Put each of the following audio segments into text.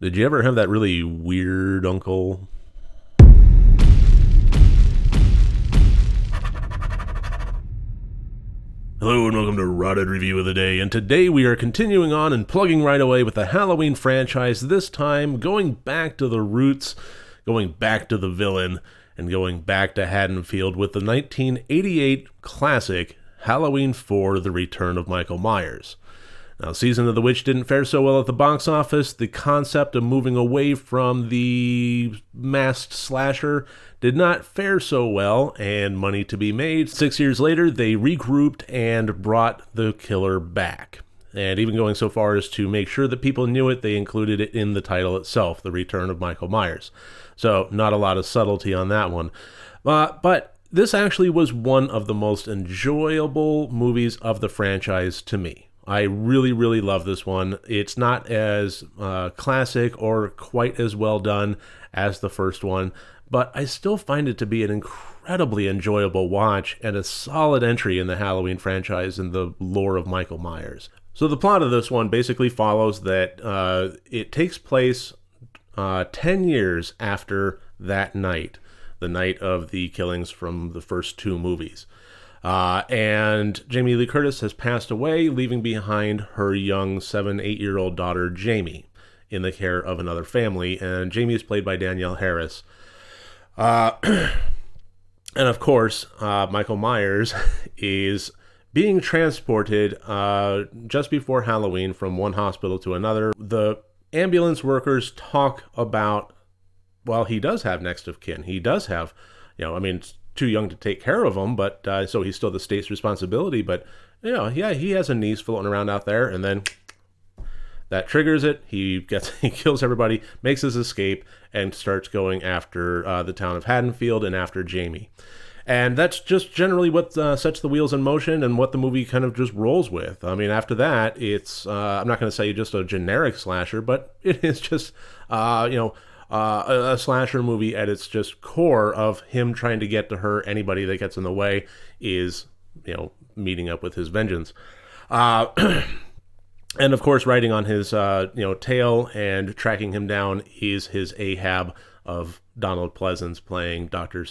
Did you ever have that really weird uncle? Hello and welcome to Rotted Review of the Day, and today we are continuing on and plugging right away with the Halloween franchise, this time going back to the roots, going back to the villain, and going back to Haddonfield with the 1988 classic Halloween 4: The Return of Michael Myers. Now, Season of the Witch didn't fare so well at the box office. The concept of moving away from the masked slasher did not fare so well, and money to be made. 6 years later, they regrouped and brought the killer back. And even going so far as to make sure that people knew it, they included it in the title itself, The Return of Michael Myers. So, not a lot of subtlety on that one. But this actually was one of the most enjoyable movies of the franchise to me. I really, really love this one. It's not as classic or quite as well done as the first one, but I still find it to be an incredibly enjoyable watch and a solid entry in the Halloween franchise and the lore of Michael Myers. So the plot of this one basically follows that it takes place 10 years after that night, the night of the killings from the first two movies. And Jamie Lee Curtis has passed away, leaving behind her young 7-8-year-old daughter, Jamie, in the care of another family. And Jamie is played by Danielle Harris. And of course, Michael Myers is being transported just before Halloween from one hospital to another. The ambulance workers talk about, well, he does have next of kin. He does have, too young to take care of him, but so he's still the state's responsibility. But he has a niece floating around out there, and then that triggers it. He kills everybody, makes his escape, and starts going after the town of Haddonfield and after Jamie. And that's just generally what sets the wheels in motion and what the movie kind of just rolls with. I mean, after that, it's I'm not going to say just a generic slasher, but it is just a slasher movie at its just core of him trying to get to her. Anybody that gets in the way is, meeting up with his vengeance. And of course, riding on his, tail and tracking him down is his Ahab of Donald Pleasence playing Dr.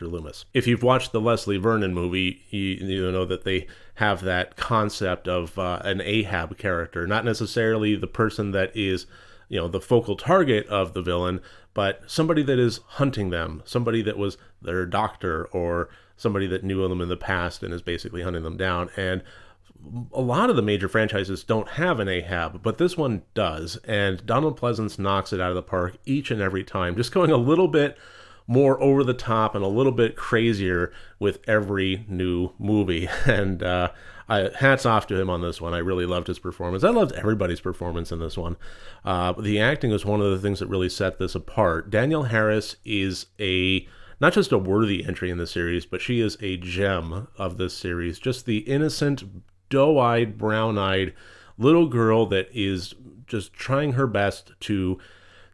Loomis. If you've watched the Leslie Vernon movie, you know that they have that concept of an Ahab character, not necessarily the person that is the focal target of the villain, but somebody that is hunting them, somebody that was their doctor or somebody that knew them in the past and is basically hunting them down. And a lot of the major franchises don't have an Ahab, but this one does. And Donald Pleasence knocks it out of the park each and every time, just going a little bit more over the top and a little bit crazier with every new movie. And hats off to him on this one. I really loved his performance. I loved everybody's performance in this one. The acting was one of the things that really set this apart. Danielle Harris is not just a worthy entry in the series, but she is a gem of this series. Just the innocent, doe-eyed, brown-eyed little girl that is just trying her best to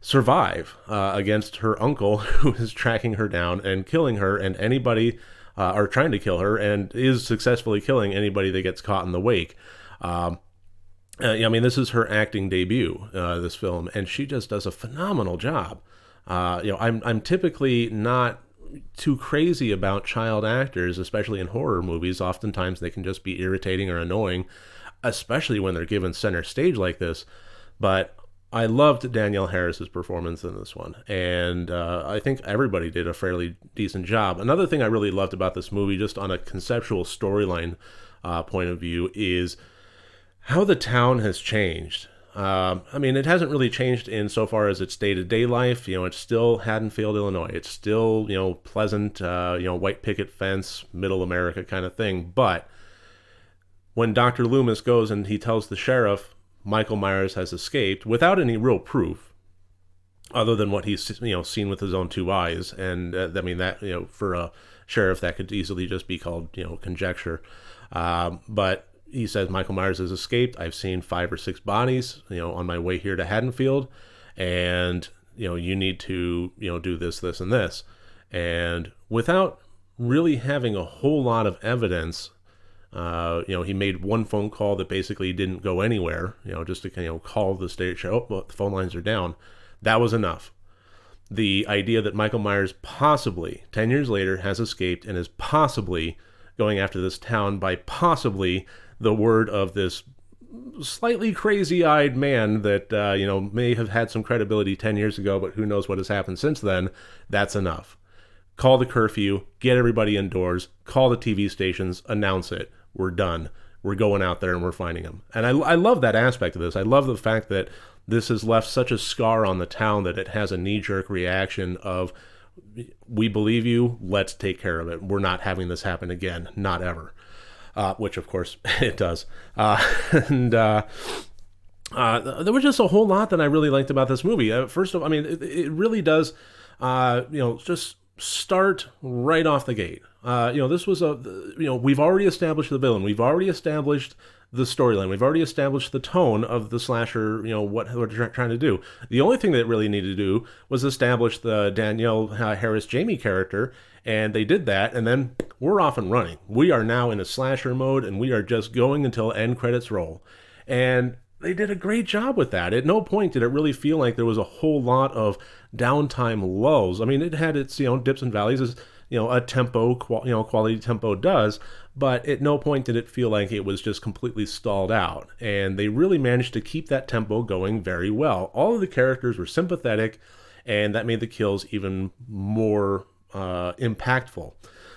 survive against her uncle who is tracking her down and killing her and anybody are trying to kill her, and is successfully killing anybody that gets caught in the wake. This is her acting debut, this film, and she just does a phenomenal job. I'm typically not too crazy about child actors, especially in horror movies. Oftentimes they can just be irritating or annoying, especially when they're given center stage like this. But I loved Danielle Harris's performance in this one, and I think everybody did a fairly decent job. Another thing I really loved about this movie, just on a conceptual storyline point of view, is how the town has changed. It hasn't really changed in so far as its day-to-day life. It's still Haddonfield, Illinois. It's still, pleasant, white picket fence, middle America kind of thing. But when Dr. Loomis goes and he tells the sheriff Michael Myers has escaped without any real proof, other than what he's seen with his own two eyes, and for a sheriff that could easily just be called conjecture. But he says Michael Myers has escaped. I've seen 5 or 6 bodies on my way here to Haddonfield, and you need to do this, this, and this. And without really having a whole lot of evidence He made one phone call that basically didn't go anywhere, just to call the station. Oh, well, the phone lines are down. That was enough. The idea that Michael Myers possibly, 10 years later, has escaped and is possibly going after this town by possibly the word of this slightly crazy-eyed man that, may have had some credibility 10 years ago, but who knows what has happened since then, that's enough. Call the curfew, get everybody indoors, call the TV stations, announce it. We're done. We're going out there and we're finding him. And I love that aspect of this. I love the fact that this has left such a scar on the town that it has a knee-jerk reaction of, we believe you, let's take care of it. We're not having this happen again, not ever. Which, of course, it does. There was just a whole lot that I really liked about this movie. First of all, it really does, just start right off the gate. This was we've already established the villain. We've already established the storyline. We've already established the tone of the slasher, what we're trying to do. The only thing that it really needed to do was establish the Danielle Harris Jamie character, and they did that, and then we're off and running. We are now in a slasher mode, and we are just going until end credits roll. And they did a great job with that. At no point did it really feel like there was a whole lot of downtime lulls. It had its, dips and valleys, as, a tempo, quality tempo does, but at no point did it feel like it was just completely stalled out. And they really managed to keep that tempo going very well. All of the characters were sympathetic, and that made the kills even more impactful.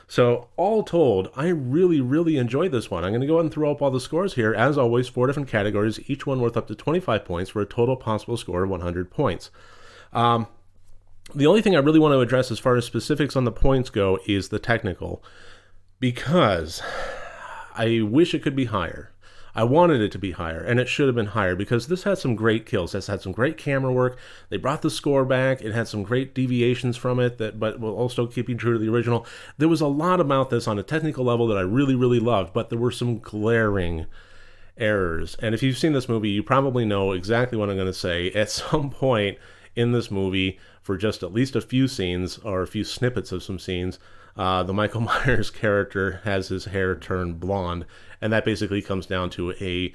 So all told, I really, really enjoyed this one. I'm going to go ahead and throw up all the scores here. As always, 4 different categories, each one worth up to 25 points for a total possible score of 100 points. The only thing I really want to address as far as specifics on the points go is the technical, because I wish it could be higher. I wanted it to be higher, and it should have been higher, because this had some great kills. This had some great camera work. They brought the score back. It had some great deviations from it, but while also keeping true to the original. There was a lot about this on a technical level that I really, really loved, but there were some glaring errors. And if you've seen this movie, you probably know exactly what I'm going to say. At some point in this movie, for just at least a few scenes, or a few snippets of some scenes, the Michael Myers character has his hair turned blonde, and that basically comes down to a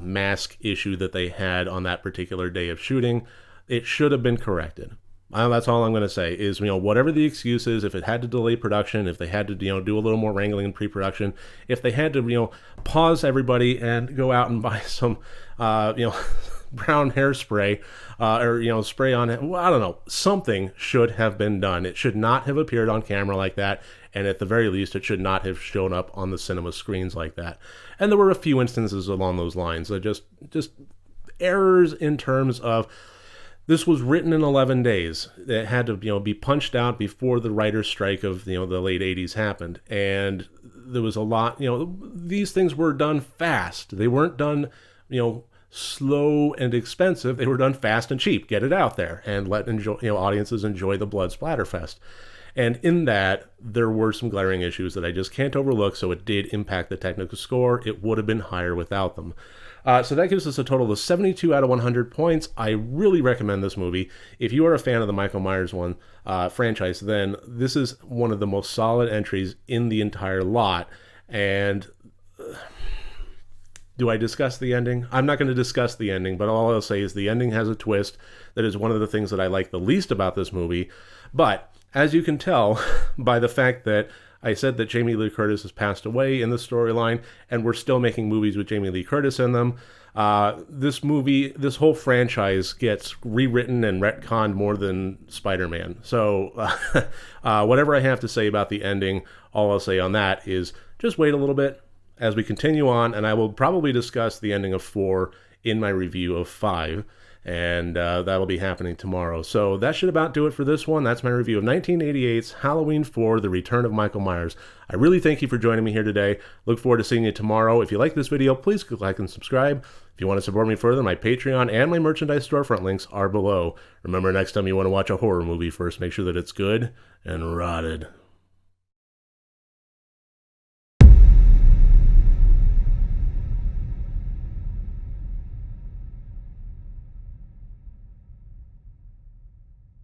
mask issue that they had on that particular day of shooting. It should have been corrected. That's all I'm going to say is, whatever the excuse is, if it had to delay production, if they had to, do a little more wrangling in pre-production, if they had to, pause everybody and go out and buy some, brown hairspray, or, spray on it. Well, I don't know. Something should have been done. It should not have appeared on camera like that. And at the very least, it should not have shown up on the cinema screens like that. And there were a few instances along those lines. Just errors in terms of, this was written in 11 days. It had to, be punched out before the writer's strike of, the late 80s happened. And there was a lot, these things were done fast. They weren't done, slow and expensive. They were done fast and cheap. Get it out there and let audiences enjoy the blood splatter fest. And in that, there were some glaring issues that I just can't overlook, so it did impact the technical score. It would have been higher without them. So that gives us a total of 72 out of 100 points. I really recommend this movie. If you are a fan of the Michael Myers franchise, then this is one of the most solid entries in the entire lot. And do I discuss the ending? I'm not going to discuss the ending, but all I'll say is the ending has a twist that is one of the things that I like the least about this movie. But as you can tell by the fact that I said that Jamie Lee Curtis has passed away in the storyline, and we're still making movies with Jamie Lee Curtis in them. This whole franchise gets rewritten and retconned more than Spider-Man. So whatever I have to say about the ending, all I'll say on that is just wait a little bit as we continue on, and I will probably discuss the ending of 4 in my review of 5. And that'll be happening tomorrow. So that should about do it for this one. That's my review of 1988's Halloween 4, The Return of Michael Myers. I really thank you for joining me here today. Look forward to seeing you tomorrow. If you like this video, please click like and subscribe. If you want to support me further, my Patreon and my merchandise storefront links are below. Remember, next time you want to watch a horror movie, first make sure that it's good and rotted.